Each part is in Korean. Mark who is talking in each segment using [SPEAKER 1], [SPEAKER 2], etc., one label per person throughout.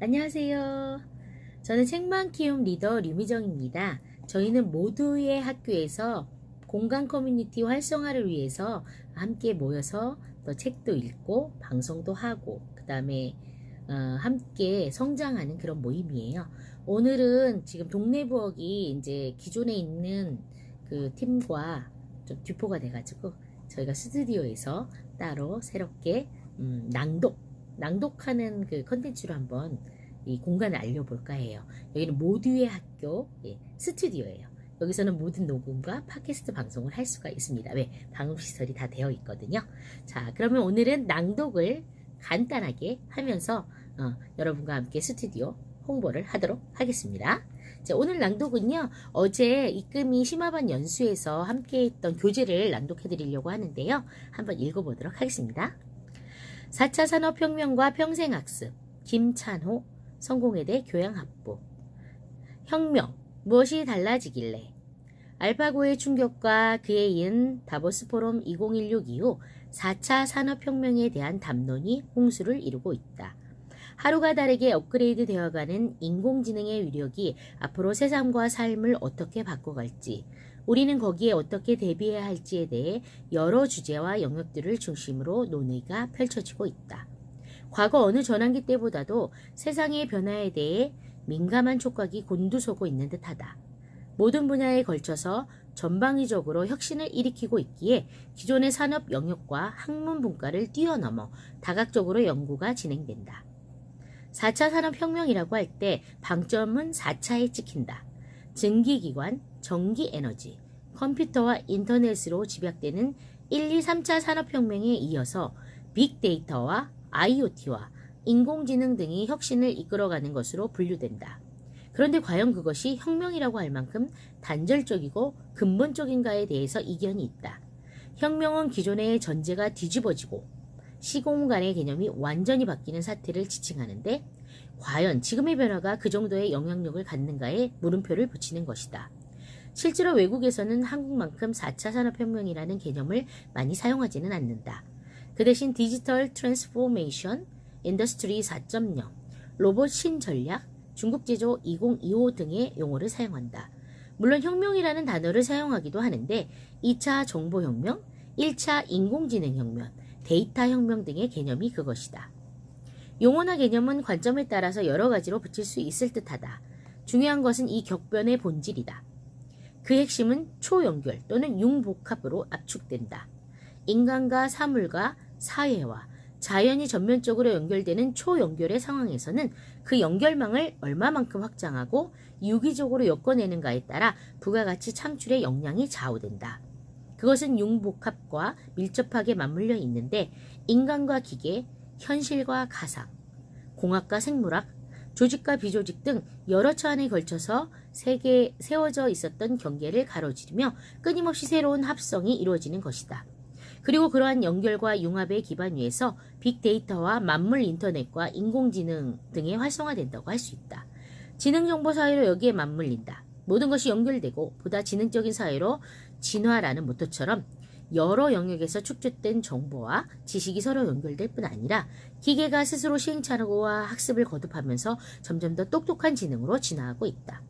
[SPEAKER 1] 안녕하세요. 저는 책만 키움 리더 류미정입니다. 저희는 모두의 학교에서 공간 커뮤니티 활성화를 위해서 함께 모여서 또 책도 읽고 방송도 하고 그 다음에 함께 성장하는 그런 모임이에요. 오늘은 지금 동네 부엌이 이제 기존에 있는 그 팀과 좀 뒤포가 돼가지고 저희가 스튜디오에서 따로 새롭게 낭독하는 그 컨텐츠로 한번 이 공간을 알려볼까 해요. 여기는 모두의 학교 스튜디오예요. 여기서는 모든 녹음과 팟캐스트 방송을 할 수가 있습니다. 왜? 방음시설이 다 되어 있거든요. 자, 그러면 오늘은 낭독을 간단하게 하면서 여러분과 함께 스튜디오 홍보를 하도록 하겠습니다. 자, 오늘 낭독은요, 어제 이금희 심화반 연수에서 함께 했던 교재를 낭독해 드리려고 하는데요. 한번 읽어보도록 하겠습니다. 4차 산업혁명과 평생학습, 김찬호, 성공회대 교양학부. 혁명, 무엇이 달라지길래? 알파고의 충격과 그에 이은 다보스 포럼 2016 이후 4차 산업혁명에 대한 담론이 홍수를 이루고 있다. 하루가 다르게 업그레이드 되어가는 인공지능의 위력이 앞으로 세상과 삶을 어떻게 바꿔갈지, 우리는 거기에 어떻게 대비해야 할지에 대해 여러 주제와 영역들을 중심으로 논의가 펼쳐지고 있다. 과거 어느 전환기 때보다도 세상의 변화에 대해 민감한 촉각이 곤두서고 있는 듯하다. 모든 분야에 걸쳐서 전방위적으로 혁신을 일으키고 있기에 기존의 산업 영역과 학문 분과를 뛰어넘어 다각적으로 연구가 진행된다. 4차 산업혁명이라고 할 때 방점은 4차에 찍힌다. 증기기관, 전기에너지, 컴퓨터와 인터넷으로 집약되는 1, 2, 3차 산업혁명에 이어서 빅데이터와 IoT와 인공지능 등이 혁신을 이끌어가는 것으로 분류된다. 그런데 과연 그것이 혁명이라고 할 만큼 단절적이고 근본적인가에 대해서 이견이 있다. 혁명은 기존의 전제가 뒤집어지고 시공간의 개념이 완전히 바뀌는 사태를 지칭하는데 과연 지금의 변화가 그 정도의 영향력을 갖는가에 물음표를 붙이는 것이다. 실제로 외국에서는 한국만큼 4차 산업혁명이라는 개념을 많이 사용하지는 않는다. 그 대신 디지털 트랜스포메이션, 인더스트리 4.0, 로봇 신전략, 중국 제조 2025 등의 용어를 사용한다. 물론 혁명이라는 단어를 사용하기도 하는데 2차 정보혁명, 1차 인공지능혁명, 데이터 혁명 등의 개념이 그것이다. 용어나 개념은 관점에 따라서 여러 가지로 붙일 수 있을 듯하다. 중요한 것은 이 격변의 본질이다. 그 핵심은 초연결 또는 융복합으로 압축된다. 인간과 사물과 사회와 자연이 전면적으로 연결되는 초연결의 상황에서는 그 연결망을 얼마만큼 확장하고 유기적으로 엮어내는가에 따라 부가가치 창출의 역량이 좌우된다. 그것은 융복합과 밀접하게 맞물려 있는데 인간과 기계, 현실과 가상, 공학과 생물학, 조직과 비조직 등 여러 차원에 걸쳐서 세워져 있었던 경계를 가로지르며 끊임없이 새로운 합성이 이루어지는 것이다. 그리고 그러한 연결과 융합의 기반 위에서 빅데이터와 만물 인터넷과 인공지능 등의 활성화된다고 할 수 있다. 지능정보 사회로 여기에 맞물린다. 모든 것이 연결되고 보다 지능적인 사회로 진화라는 모토처럼 여러 영역에서 축적된 정보와 지식이 서로 연결될 뿐 아니라 기계가 스스로 시행착오와 학습을 거듭하면서 점점 더 똑똑한 지능으로 진화하고 있다.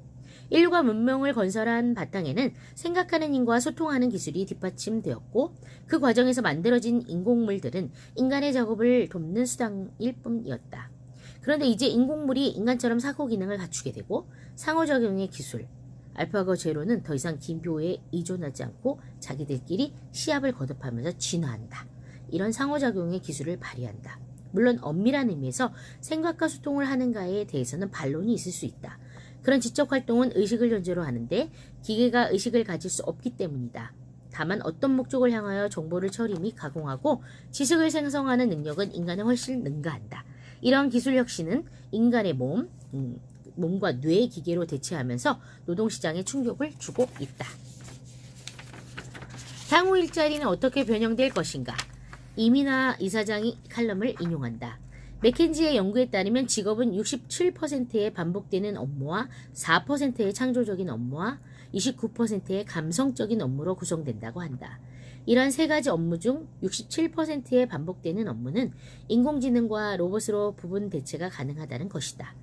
[SPEAKER 1] 인류가 문명을 건설한 바탕에는 생각하는 힘과 소통하는 기술이 뒷받침되었고 그 과정에서 만들어진 인공물들은 인간의 작업을 돕는 수단일 뿐이었다. 그런데 이제 인공물이 인간처럼 사고 기능을 갖추게 되고 상호작용의 기술, 알파고 제로는 더 이상 기교에 의존하지 않고 자기들끼리 시합을 거듭하면서 진화한다. 이런 상호작용의 기술을 발휘한다. 물론 엄밀한 의미에서 생각과 소통을 하는가에 대해서는 반론이 있을 수 있다. 그런 지적 활동은 의식을 전제로 하는데 기계가 의식을 가질 수 없기 때문이다. 다만 어떤 목적을 향하여 정보를 처리 및 가공하고 지식을 생성하는 능력은 인간은 훨씬 능가한다. 이러한 기술 혁신은 인간의 몸과 뇌의 기계로 대체하면서 노동시장에 충격을 주고 있다. 향후 일자리는 어떻게 변형될 것인가? 이민아 이사장이 칼럼을 인용한다. 맥켄지의 연구에 따르면 직업은 67%의 반복되는 업무와 4%의 창조적인 업무와 29%의 감성적인 업무로 구성된다고 한다. 이러한 세 가지 업무 중 67%의 반복되는 업무는 인공지능과 로봇으로 부분 대체가 가능하다는 것이다.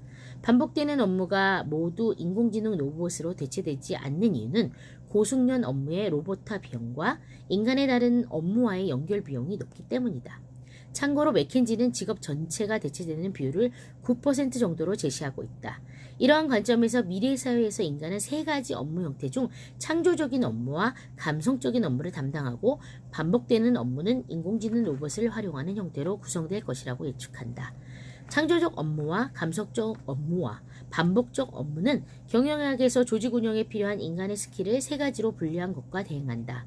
[SPEAKER 1] 반복되는 업무가 모두 인공지능 로봇으로 대체되지 않는 이유는 고숙련 업무의 로봇화 비용과 인간의 다른 업무와의 연결 비용이 높기 때문이다. 참고로 맥킨지는 직업 전체가 대체되는 비율을 9% 정도로 제시하고 있다. 이러한 관점에서 미래 사회에서 인간은 세 가지 업무 형태 중 창조적인 업무와 감성적인 업무를 담당하고 반복되는 업무는 인공지능 로봇을 활용하는 형태로 구성될 것이라고 예측한다. 창조적 업무와 감성적 업무와 반복적 업무는 경영학에서 조직 운영에 필요한 인간의 스킬을 세 가지로 분류한 것과 대응한다.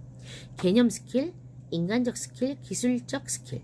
[SPEAKER 1] 개념 스킬, 인간적 스킬, 기술적 스킬.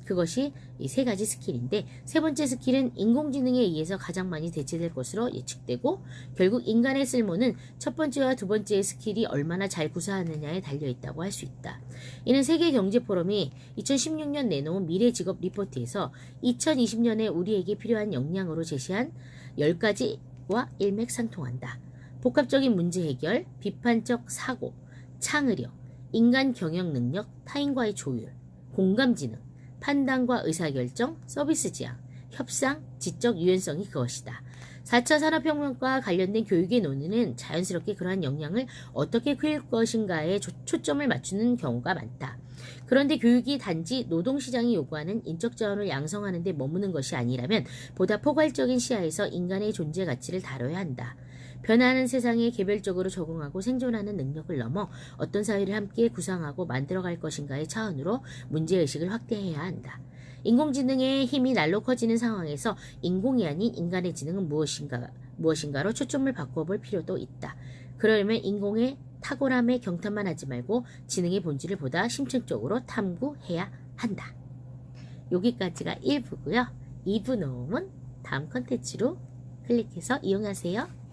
[SPEAKER 1] 그것이 이 세 가지 스킬인데 세 번째 스킬은 인공지능에 의해서 가장 많이 대체될 것으로 예측되고 결국 인간의 쓸모는 첫 번째와 두 번째의 스킬이 얼마나 잘 구사하느냐에 달려있다고 할 수 있다. 이는 세계경제포럼이 2016년 내놓은 미래직업 리포트에서 2020년에 우리에게 필요한 역량으로 제시한 10가지와 일맥상통한다. 복합적인 문제 해결, 비판적 사고, 창의력, 인간 경영 능력, 타인과의 조율, 공감지능, 판단과 의사결정, 서비스 지향, 협상, 지적 유연성이 그것이다. 4차 산업혁명과 관련된 교육의 논의는 자연스럽게 그러한 역량을 어떻게 키울 것인가에 초점을 맞추는 경우가 많다. 그런데 교육이 단지 노동시장이 요구하는 인적 자원을 양성하는 데 머무는 것이 아니라면 보다 포괄적인 시야에서 인간의 존재 가치를 다뤄야 한다. 변화하는 세상에 개별적으로 적응하고 생존하는 능력을 넘어 어떤 사회를 함께 구상하고 만들어갈 것인가의 차원으로 문제의식을 확대해야 한다. 인공지능의 힘이 날로 커지는 상황에서 인공이 아닌 인간의 지능은 무엇인가로 초점을 바꿔볼 필요도 있다. 그러려면 인공의 탁월함에 경탄만 하지 말고 지능의 본질을 보다 심층적으로 탐구해야 한다. 여기까지가 1부고요. 2부 녹음은 다음 컨텐츠로 클릭해서 이용하세요.